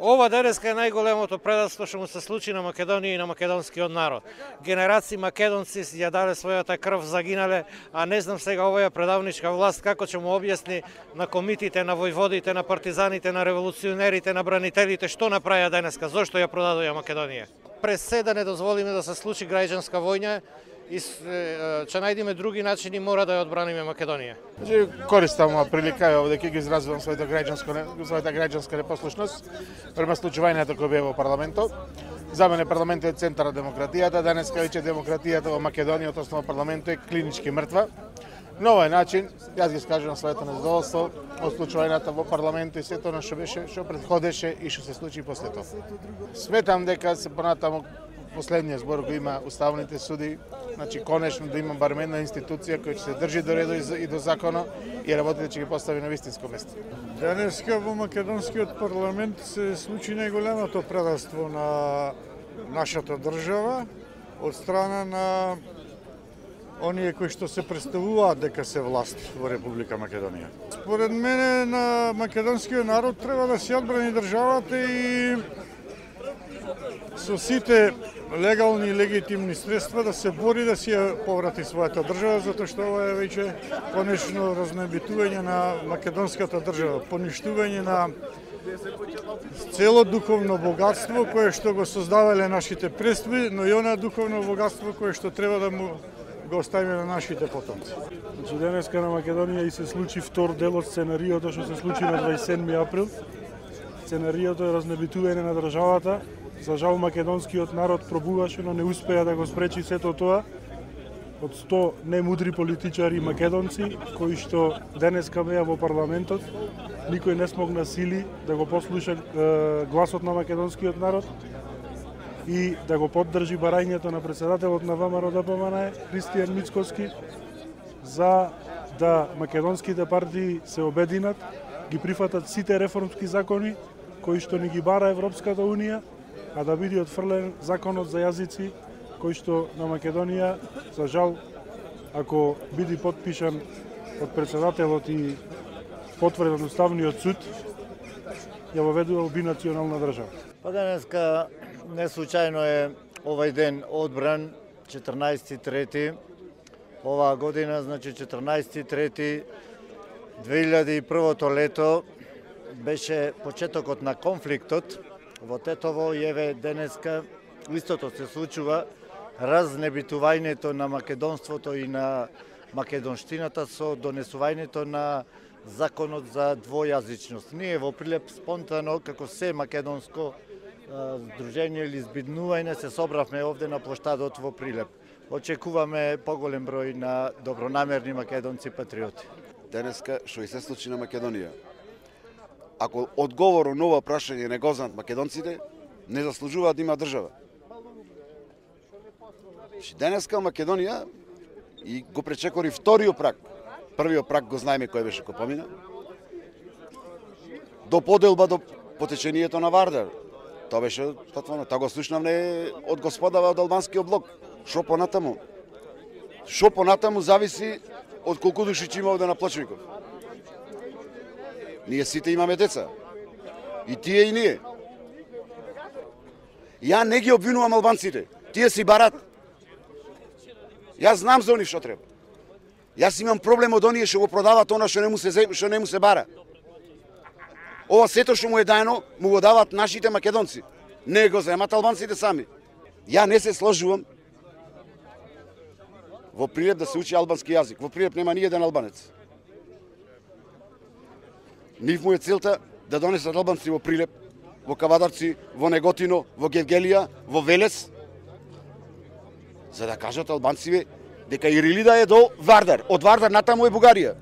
Ова денеска е најголемото предавство што му се случи на Македонија и на македонскиот народ. Генерации македонци ја дале својата крв, загинале, а не знам сега оваа предавничка власт како ќе му објасни на комитите, на војводите, на партизаните, на револуционерите, на бранителите што направија денеска, зошто ја продадоја Македонија. През се да не дозволиме да се случи граѓанска војна и ќе најдеме други начини, мора да ја одбраниме Македонија. Користам прилика овде ќе ги изразувам својата граѓанска непослушност према случувањето кои беа во парламентот. За мене парламентот е центар на демократијата, денеска веќе демократијата во Македонија, односно парламентот е клинички мртва. На овој начин, јас ги скажувам своето незадоволство од случувањата во парламентот и сето она што претходеше и што се случи после тоа. Сметам дека се понатаму последниот збор го има уставните суди, значи конечно да има барем една институција која ќе се држи до редо и до закона и работите ќе ги постави на вистинско место. Денеска во македонскиот парламент се случи најголемото предавство на нашата држава од страна на оние кои што се представуваат дека се власт во Република Македонија. Според мене на македонскиот народ треба да се одбрани државата и со сите легални и легитимни средства да се бори да си ја поврати својата држава, затоа што ова е веќе конечно разнебитување на македонската држава, поништување на цело духовно богатство кое што го создавале нашите предци, но и она духовно богатство кое што треба да му го оставиме на нашите потомци. Значи денеска на Македонија и се случи втор дел од сценариото што се случи на 27 април. Сценариото е разнебитување на државата. За жал македонскиот народ пробуваше, но не успеа да го спречи сето тоа од 100 немудри политичари македонци кои што денеска беа во парламентот. Никој не смогна сили да го послуша гласот на македонскиот народ и да го поддржи барањето на председателот на ВМРО-ДПМН Христијан Мицкоски за да македонските партии се обединат, ги прифатат сите реформски закони кои што ни ги бара Европската Унија, а да биде отфрлен законот за јазици, кој што на Македонија, за жал, ако биде подпишан од председателот и потврден од Уставниот суд, ја воведува бинационална држава. Па денеска не случајно е овај ден одбран 14.3. оваа година, значи 14.3. 2001 лето беше почетокот на конфликтот во Тетово и еве денеска истото се случува, разнебитувањето на македонството и на македонштината со донесувањето на законот за двојазичност. Ние во Прилеп спонтано, како се македонско здружение или збиднување, се собравме овде на плоштадот во Прилеп. Очекуваме поголем број на добронамерни македонци патриоти. Денеска што и се случи на Македонија. Ако одговорот на ова прашање не го знаат македонците, не заслужуваат да има држава. Денеска Македонија и го пречекори вториот праг. Првиот праг го знаеме кој беше кој помина. До поделба до потечението на Вардар. Тоа беше татвано, тоа го слушнавме од господава од албанскиот блок. Шо понатаму? Шо понатаму зависи од колку души ќе има овде на Плочников. Ние сите имаме деца. И тие и ние. Ја не ги обвинувам албанците. Тие си барат. Јас знам за они што треба. Јас имам проблем од оние што го продават она што не му се бара. Ова сето што му е даено, му го дават нашите македонци. Не го земат албанците сами. Ја не се сложувам во Прилеп да се учи албански јазик. Во Прилеп нема ни еден албанец. Нив му е целта да донесат албанци во Прилеп, во Кавадарци, во Неготино, во Гевгелија, во Велес, за да кажат албанците дека Ирилида е до Вардар, од Вардар натаму е Бугарија.